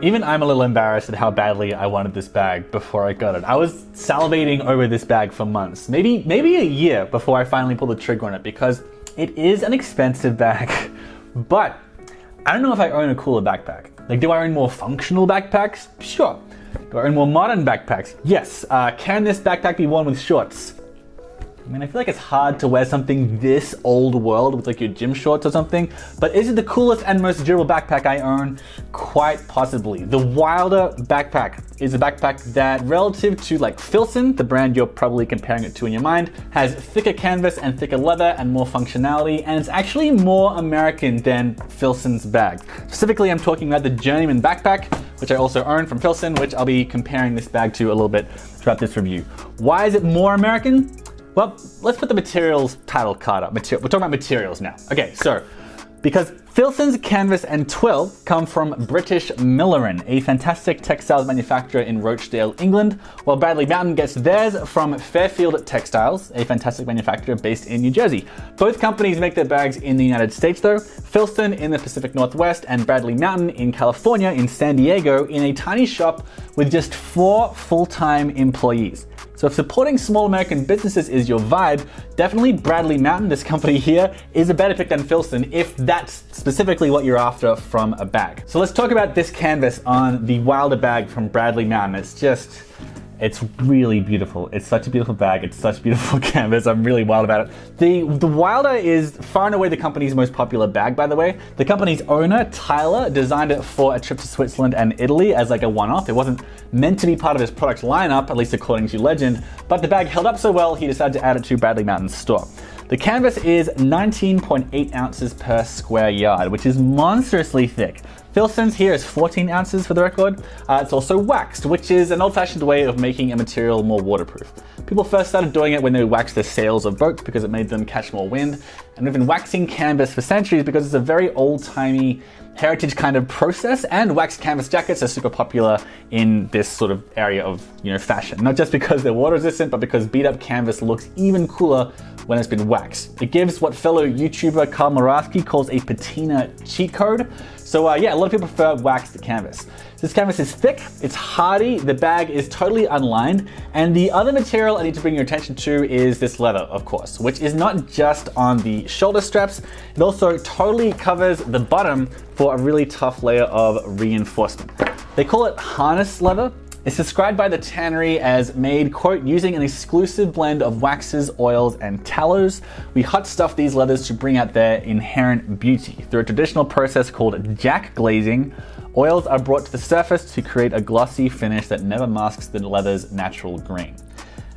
Even I'm a little embarrassed at how badly I wanted this bag before I got it. I was salivating over this bag for months, maybe a year before I finally pulled the trigger on it, because it is an expensive bag. But I don't know if I own a cooler backpack. Like, do I own more functional backpacks? Sure. Do I own more modern backpacks? Yes. Can this backpack be worn with shorts? I mean, I feel like it's hard to wear something this old world with like your gym shorts or something, but is it the coolest and most durable backpack I own? Quite possibly. The Wilder backpack is a backpack that, relative to like Filson, the brand you're probably comparing it to in your mind, has thicker canvas and thicker leather and more functionality, and it's actually more American than Filson's bag. Specifically, I'm talking about the Journeyman backpack, which I also own from Filson, which I'll be comparing this bag to a little bit throughout this review. Why is it more American? Well, let's put the materials title card up. We're talking about materials now. Okay, so because Filson's canvas and twill come from British Millerin, a fantastic textiles manufacturer in Rochdale, England, while Bradley Mountain gets theirs from Fairfield Textiles, a fantastic manufacturer based in New Jersey. Both companies make their bags in the United States though, Filson in the Pacific Northwest and Bradley Mountain in California in San Diego in a tiny shop with just 4 full-time employees. So if supporting small American businesses is your vibe, definitely Bradley Mountain, this company here, is a better pick than Filson if that's specifically what you're after from a bag. So let's talk about this canvas on the Wilder bag from Bradley Mountain. It's really beautiful. It's such a beautiful bag. It's such beautiful canvas. I'm really wild about it. The Wilder is far and away the company's most popular bag, by the way. The company's owner, Tyler, designed it for a trip to Switzerland and Italy as like a one-off. It wasn't meant to be part of his product lineup, at least according to legend, but the bag held up so well, he decided to add it to Bradley Mountain's store. The canvas is 19.8 ounces per square yard, which is monstrously thick. Filson's here is 14 ounces for the record. It's also waxed, which is an old-fashioned way of making a material more waterproof. People first started doing it when they waxed the sails of boats because it made them catch more wind. And we've been waxing canvas for centuries because it's a very old-timey heritage kind of process, and waxed canvas jackets are super popular in this sort of area of, fashion. Not just because they're water resistant, but because beat up canvas looks even cooler when it's been waxed. It gives what fellow YouTuber Karl Moravsky calls a patina cheat code. So yeah, a lot of people prefer waxed canvas. This canvas is thick, it's hardy, the bag is totally unlined, and the other material I need to bring your attention to is this leather, of course, which is not just on the shoulder straps, it also totally covers the bottom for a really tough layer of reinforcement. They call it harness leather. It's described by the tannery as made, quote, using an exclusive blend of waxes, oils, and tallows. We hot stuff these leathers to bring out their inherent beauty. Through a traditional process called jack glazing, oils are brought to the surface to create a glossy finish that never masks the leather's natural grain.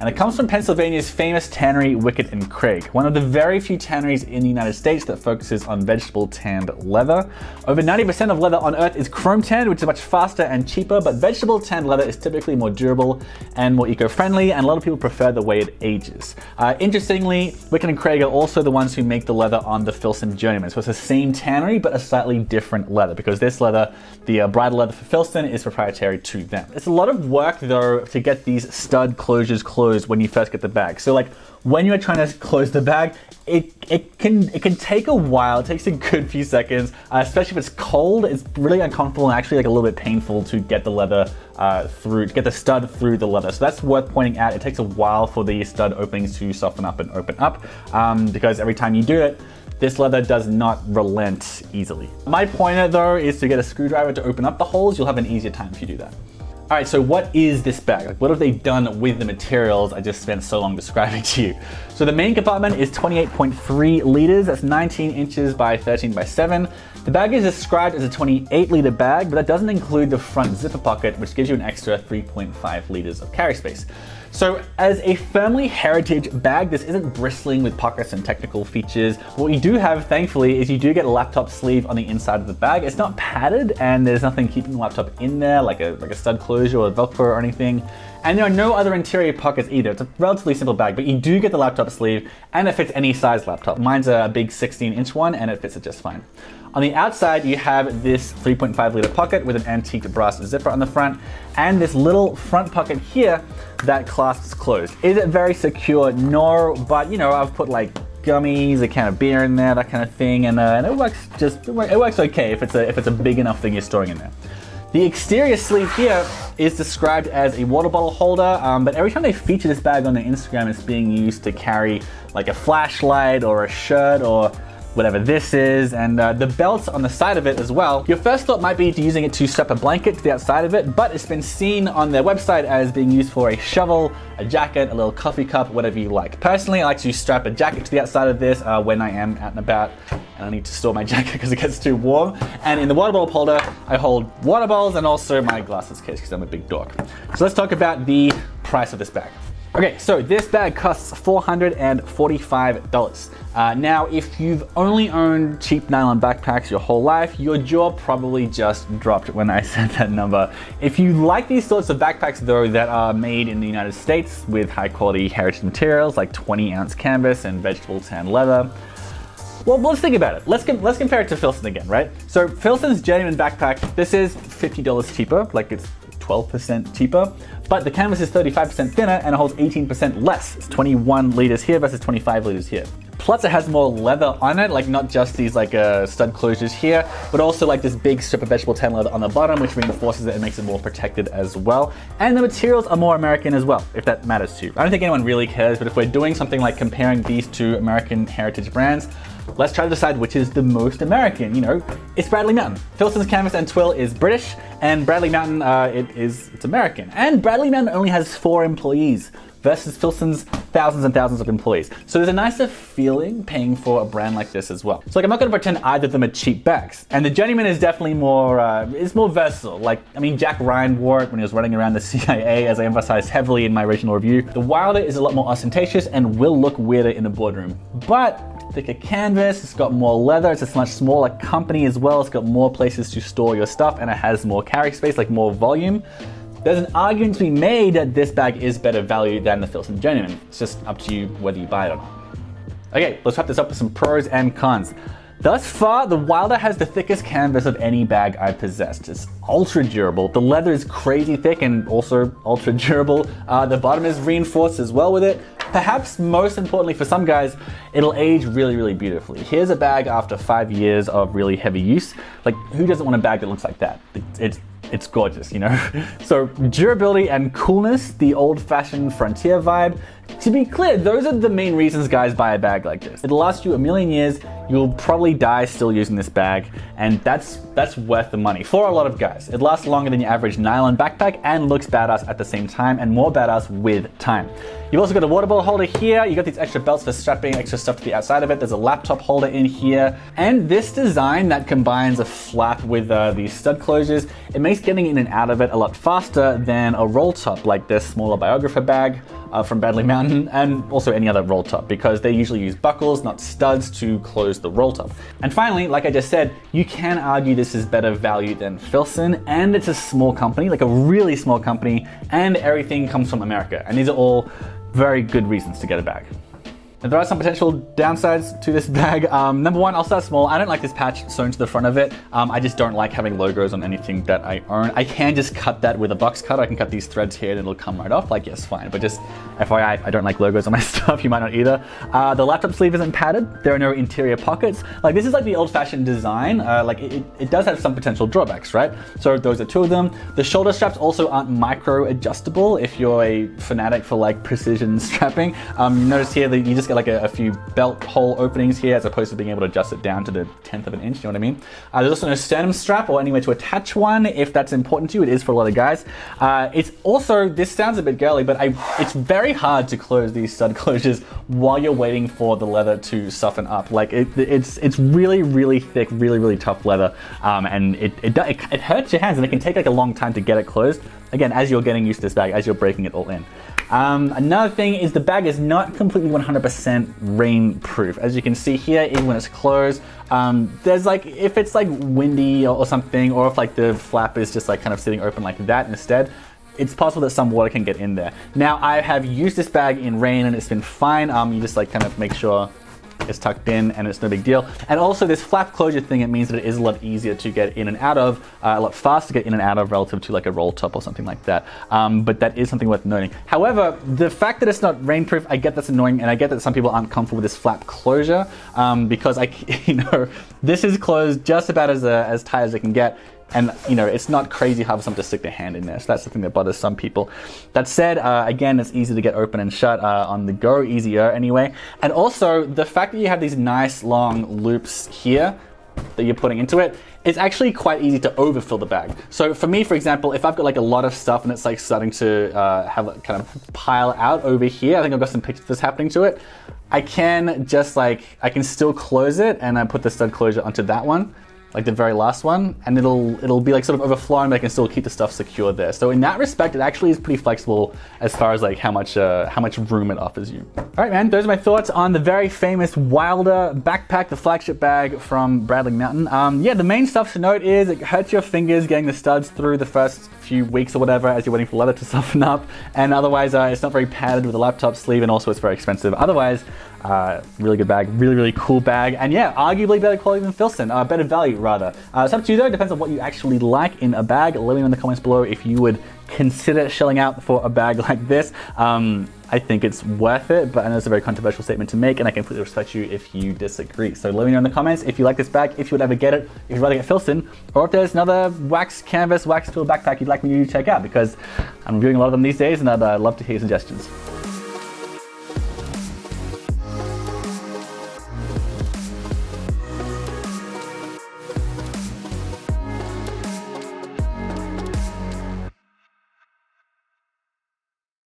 And it comes from Pennsylvania's famous tannery, Wickett and Craig, one of the very few tanneries in the United States that focuses on vegetable tanned leather. Over 90% of leather on earth is chrome tanned, which is much faster and cheaper, but vegetable tanned leather is typically more durable and more eco-friendly, and a lot of people prefer the way it ages. Interestingly, Wickett and Craig are also the ones who make the leather on the Filson Journeyman. So it's the same tannery, but a slightly different leather, because this leather, the bridal leather for Filson, is proprietary to them. It's a lot of work though to get these stud closures closed when you first get the bag. So like when you're trying to close the bag, it can take a while. It takes a good few seconds, especially if it's cold. It's really uncomfortable and actually like a little bit painful to get the leather to get the stud through the leather. So that's worth pointing out. It takes a while for the stud openings to soften up and open up because every time you do it, this leather does not relent easily. My pointer though is to get a screwdriver to open up the holes. You'll have an easier time if you do that. All right, so what is this bag? Like, what have they done with the materials I just spent so long describing to you? So the main compartment is 28.3 liters. That's 19 inches by 13 by 7. The bag is described as a 28-liter bag, but that doesn't include the front zipper pocket, which gives you an extra 3.5 liters of carry space. So as a firmly heritage bag, this isn't bristling with pockets and technical features. What you do have, thankfully, is you do get a laptop sleeve on the inside of the bag. It's not padded and there's nothing keeping the laptop in there, like a stud closure or Velcro or anything. And there are no other interior pockets either. It's a relatively simple bag, but you do get the laptop sleeve and it fits any size laptop. Mine's a big 16-inch one and it fits it just fine. On the outside, you have this 3.5 liter pocket with an antique brass zipper on the front and this little front pocket here that clasps closed. Is it very secure? No, but I've put like gummies, a can of beer in there, that kind of thing, and it works okay if it's a big enough thing you're storing in there. The exterior sleeve here is described as a water bottle holder, but every time they feature this bag on their Instagram, it's being used to carry like a flashlight or a shirt or whatever this is, and the belts on the side of it as well. Your first thought might be to using it to strap a blanket to the outside of it, but it's been seen on their website as being used for a shovel, a jacket, a little coffee cup, whatever you like. Personally, I like to strap a jacket to the outside of this when I am out and about and I need to store my jacket because it gets too warm. And in the water bottle holder, I hold water bottles and also my glasses case because I'm a big dog. So let's talk about the price of this bag. Okay, so this bag costs $445. Now, if you've only owned cheap nylon backpacks your whole life, your jaw probably just dropped when I said that number. If you like these sorts of backpacks though that are made in the United States with high quality heritage materials like 20-ounce canvas and vegetable tan leather, well, let's think about it. Let's compare it to Filson again, right? So Filson's genuine backpack, this is $50 cheaper, like it's 12% cheaper, but the canvas is 35% thinner and it holds 18% less. It's 21 liters here versus 25 liters here. Plus it has more leather on it, like not just these like stud closures here, but also like this big strip of vegetable tan leather on the bottom, which reinforces it and makes it more protected as well. And the materials are more American as well, if that matters to you. I don't think anyone really cares, but if we're doing something like comparing these two American heritage brands, let's try to decide which is the most American. You know, it's Bradley Mountain. Filson's canvas and twill is British, and Bradley Mountain, it's American. And Bradley Mountain only has 4 employees versus Filson's thousands and thousands of employees. So there's a nicer feeling paying for a brand like this as well. So like, I'm not gonna pretend either of them are cheap bags. And the Genuine is definitely more, it's more versatile. Like, I mean, Jack Ryan wore it when he was running around the CIA, as I emphasized heavily in my original review. The Wilder is a lot more ostentatious and will look weirder in a boardroom. But thicker canvas, it's got more leather, it's a much smaller company as well, it's got more places to store your stuff, and it has more carry space, like more volume. There's an argument to be made that this bag is better value than the Filson Genuine. It's just up to you whether you buy it or not. Okay, let's wrap this up with some pros and cons. Thus far, the Wilder has the thickest canvas of any bag I've possessed. It's ultra durable. The leather is crazy thick and also ultra durable. The bottom is reinforced as well with it. Perhaps most importantly for some guys, it'll age really, really beautifully. Here's a bag after 5 years of really heavy use. Like, who doesn't want a bag that looks like that? It's gorgeous, you know? So durability and coolness, the old-fashioned frontier vibe. To be clear, those are the main reasons guys buy a bag like this. It'll last you a million years, you'll probably die still using this bag, and that's worth the money for a lot of guys. It lasts longer than your average nylon backpack and looks badass at the same time, and more badass with time. You've also got a water bottle holder here, you got these extra belts for strapping extra stuff to the outside of it, there's a laptop holder in here, and this design that combines a flap with these stud closures, it makes getting in and out of it a lot faster than a roll top like this smaller biographer bag from Bradley Mountain, and also any other roll top, because they usually use buckles, not studs, to close the roll top. And finally, like I just said, you can argue this is better value than Filson, and it's a small company, like a really small company, and everything comes from America. And these are all very good reasons to get a bag. And there are some potential downsides to this bag. Number one, I'll start small. I don't like this patch sewn to the front of it. I just don't like having logos on anything that I own. I can just cut that with a box cutter. I can cut these threads here and it'll come right off. Like, yes, fine. But just FYI, I don't like logos on my stuff. You might not either. The laptop sleeve isn't padded. There are no interior pockets. Like, this is like the old-fashioned design. Like, it does have some potential drawbacks, right? So those are 2 of them. The shoulder straps also aren't micro-adjustable if you're a fanatic for like precision strapping. Notice here that you just get like a few belt hole openings here as opposed to being able to adjust it down to the 1/10 of an inch, you know what I mean? There's also no sternum strap or anywhere to attach one if that's important to you. It is for a lot of guys. It's also, this sounds a bit girly, but it's very hard to close these stud closures while you're waiting for the leather to soften up. Like it's really, really thick, really, really tough leather, and it hurts your hands and it can take like a long time to get it closed. Again, as you're getting used to this bag, as you're breaking it all in. Another thing is the bag is not completely 100% rain proof. As you can see here, even when it's closed, there's like, if it's like windy or something, or if like the flap is just like kind of sitting open like that instead, it's possible that some water can get in there. Now, I have used this bag in rain and it's been fine. You just like kind of make sure it's tucked in and it's no big deal. And also this flap closure thing, it means that it is a lot easier to get in and out of, a lot faster to get in and out of relative to like a roll top or something like that. But that is something worth noting. However, the fact that it's not rainproof, I get that's annoying, and I get that some people aren't comfortable with this flap closure, because this is closed just about as tight as it can get. And you know, it's not crazy hard for someone to stick their hand in there. So that's the thing that bothers some people. That said, again, it's easy to get open and shut on the go, easier anyway. And also the fact that you have these nice long loops here that you're putting into it, it's actually quite easy to overfill the bag. So for me, for example, if I've got like a lot of stuff and it's like starting to have a kind of pile out over here, I think I've got some pictures of this happening to it. I can just like, I can still close it and I put the stud closure onto that one, like the very last one, and it'll be like sort of overflowing, but I can still keep the stuff secure there. So in that respect, it actually is pretty flexible as far as like how much room it offers you. All right, man, those are my thoughts on the very famous Wilder backpack, the flagship bag from Bradley Mountain. Yeah, the main stuff to note is it hurts your fingers getting the studs through the first few weeks or whatever as you're waiting for the leather to soften up, and otherwise it's not very padded with a laptop sleeve, and also it's very expensive. Otherwise, really good bag, really cool bag, and yeah, arguably better quality than Filson, better value rather. It's up to you though, it depends on what you actually like in a bag. Let me know in the comments below if you would consider shelling out for a bag like this. I think it's worth it, but I know it's a very controversial statement to make, and I completely respect you if you disagree. So let me know in the comments if you like this bag, if you would ever get it, if you'd rather get Filson, or if there's another wax canvas, wax filled backpack you'd like me to check out, because I'm reviewing a lot of them these days, and I'd love to hear your suggestions.